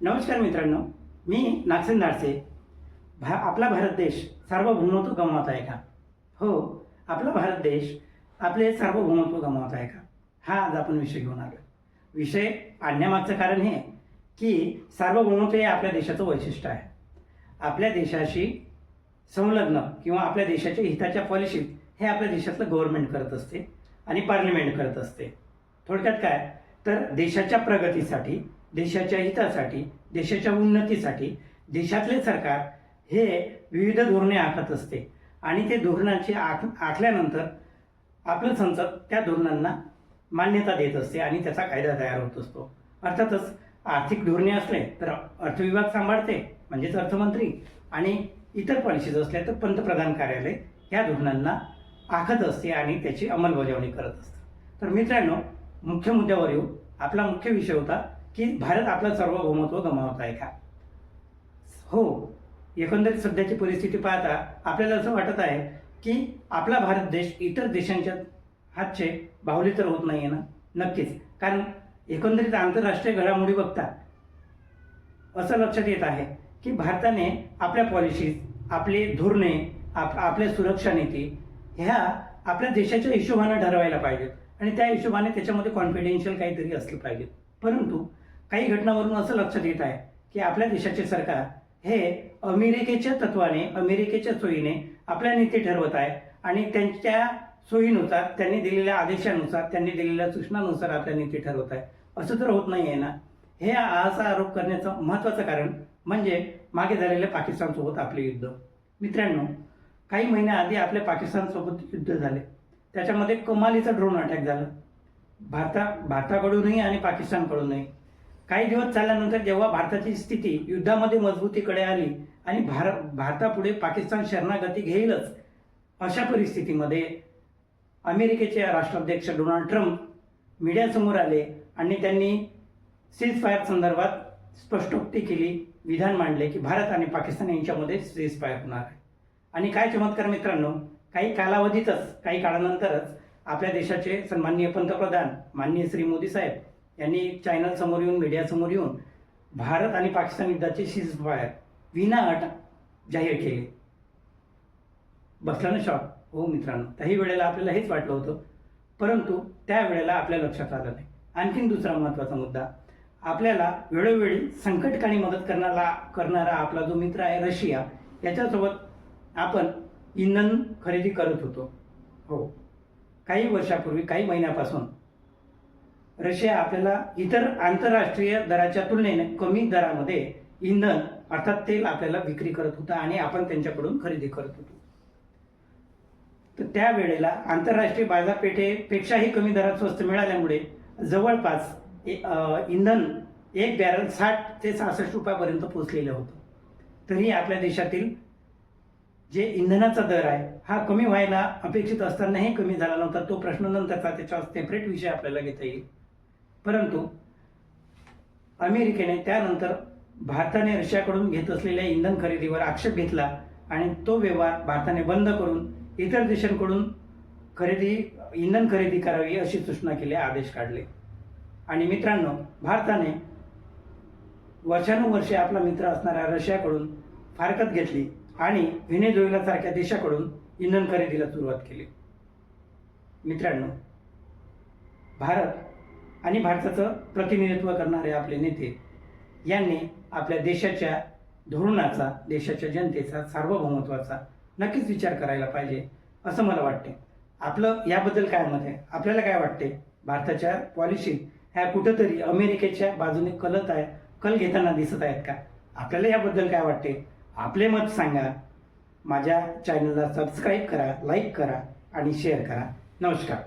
नमस्कार मित्रांनो, मी नागसेन धाडसे. आपला भारत देश सार्वभौमत्व गमावत आहे का? हो, आपला भारत देश आपले सार्वभौमत्व गमावत आहे का? हा आज आपण विषय घेऊन आलो. विषय आणण्यामागचं कारण हे की सार्वभौमत्व हे आपल्या देशाचं वैशिष्ट्य आहे. आपल्या देशाशी संलग्न किंवा आपल्या देशाच्या हिताच्या पॉलिसी हे आपल्या देशातलं गव्हर्नमेंट करत असते आणि पार्लमेंट करत असते. थोडक्यात काय तर देशाच्या प्रगतीसाठी, देशाच्या हितासाठी, देशाच्या उन्नतीसाठी देशातले सरकार हे विविध धोरणे आखत असते आणि ते धोरणांची आखल्यानंतर आपलं संसद त्या धोरणांना मान्यता देत असते आणि त्याचा कायदा तयार होत असतो. अर्थातच आर्थिक धोरणे असले तर अर्थविभाग सांभाळते म्हणजेच अर्थमंत्री, आणि इतर पॉलिसीज असल्या तर पंतप्रधान कार्यालय या धोरणांना आखत असते आणि त्याची अंमलबजावणी करत असते. तर मित्रांनो, मुख्य मुद्द्यावर येऊ. आपला मुख्य विषय होता की भारत आपलं सार्वभौमत्व गमावत आहे का? हो, एकंदरीत सध्याची परिस्थिती पाहता आपल्याला असं वाटत आहे की आपला भारत देश इतर देशांच्या हातचे बाहुली तर होत नाही आहे ना? नक्कीच. कारण एकंदरीत आंतरराष्ट्रीय घडामोडी बघता असं लक्षात येत आहे की भारताने आपल्या पॉलिसीज, आपले धोरणे, आपल्या सुरक्षा नीती ह्या आपल्या देशाच्या हिशोबाने ठरवायला पाहिजेत आणि त्या हिशोबाने त्याच्यामध्ये कॉन्फिडेन्शियल काहीतरी असलं पाहिजे. परंतु काही घटनावरून असं लक्षात येत आहे की आपल्या देशाचे सरकार हे अमेरिकेच्या तत्वाने, अमेरिकेच्या सोयीने आपल्या नीती ठरवत आहे आणि त्यांच्या सोयीनुसार, त्यांनी दिलेल्या आदेशानुसार, त्यांनी दिलेल्या सूचनानुसार आपल्या नीती ठरवत आहे. असं तर होत नाही आहे ना? हे असा आरोप करण्याचं महत्त्वाचं कारण म्हणजे मागे झालेल्या पाकिस्तानसोबत आपले युद्ध. मित्रांनो, काही महिन्याआधी आपल्या पाकिस्तानसोबत युद्ध झाले. त्याच्यामध्ये कमालीचा ड्रोन अटॅक झाला भारताकडूनही आणि पाकिस्तानकडूनही. काही दिवस चालल्यानंतर जेव्हा भारताची स्थिती युद्धामध्ये मजबूतीकडे आली आणि भारतापुढे पाकिस्तान शरणागती घेईलच अशा परिस्थितीमध्ये अमेरिकेचे राष्ट्राध्यक्ष डोनाल्ड ट्रम्प मीडियासमोर आले आणि त्यांनी सीज फायर संदर्भात स्पष्टोक्ती केली, विधान मांडले की भारत आणि पाकिस्तान यांच्यामध्ये सीज फायर होणार आहे. आणि काय चमत्कार मित्रांनो, काही कालावधीतच, काही काळानंतरच आपल्या देशाचे सन्माननीय पंतप्रधान माननीय श्री मोदी साहेब यांनी चॅनल समोर येऊन, मीडियासमोर येऊन भारत आणि पाकिस्तान युद्धाचे सीज फायर विनाअट जाहीर केले. बसला ना शॉक? हो मित्रांनो, त्याही वेळेला आपल्याला हेच वाटलं होतं, परंतु त्यावेळेला आपल्या लक्षात आलं नाही. आणखीन दुसरा महत्त्वाचा मुद्दा, आपल्याला वेळोवेळी संकटकाळी मदत करणारा आपला जो मित्र आहे रशिया, याच्यासोबत आपण इंधन खरेदी करत होतो. हो, काही वर्षापूर्वी, काही महिन्यापासून रशिया आपल्याला इतर आंतरराष्ट्रीय दराच्या तुलनेने कमी दरामध्ये इंधन अर्थात तेल आपल्याला विक्री करत होता आणि आपण त्यांच्याकडून खरेदी करत होतो. तर त्यावेळेला आंतरराष्ट्रीय बाजारपेठेपेक्षाही कमी दरात स्वस्त मिळाल्यामुळे जवळपास इंधन एक बॅरल 60 ते 66 रुपयापर्यंत पोहोचलेलं होतं. तरी आपल्या देशातील जे इंधनाचा दर आहे हा कमी व्हायला अपेक्षित असतानाही कमी झाला नव्हता. तो प्रश्न नंतरचा, त्याच्यावर सेपरेट विषय आपल्याला घेता येईल. परंतु अमेरिकेने त्यानंतर भारताने रशियाकडून घेत असलेल्या इंधन खरेदीवर आक्षेप घेतला आणि तो व्यवहार भारताने बंद करून इतर देशांकडून इंधन खरेदी करावी अशी सूचना केली, आदेश काढले. आणि मित्रांनो, भारताने वर्षानुवर्षे आपला मित्र असणाऱ्या रशियाकडून फारकत घेतली आणि व्हेनेझुएलासारख्या देशाकडून इंधन खरेदीला सुरुवात केली. मित्रांनो, भारत आणि भारताचं प्रतिनिधित्व करणारे आपले नेते यांनी आपल्या देशाच्या धोरणाचा, देशाच्या जनतेचा, सार्वभौमत्वाचा नक्कीच विचार करायला पाहिजे असं मला वाटते. आपलं याबद्दल काय मत आहे? आपल्याला काय वाटते? भारताच्या पॉलिसी ह्या कुठंतरी अमेरिकेच्या बाजूने कल घेताना दिसत आहेत का? आपल्याला याबद्दल काय वाटते? आपले मत सांगा. माझ्या चॅनलला सबस्क्राईब करा, लाईक करा आणि शेअर करा. नमस्कार.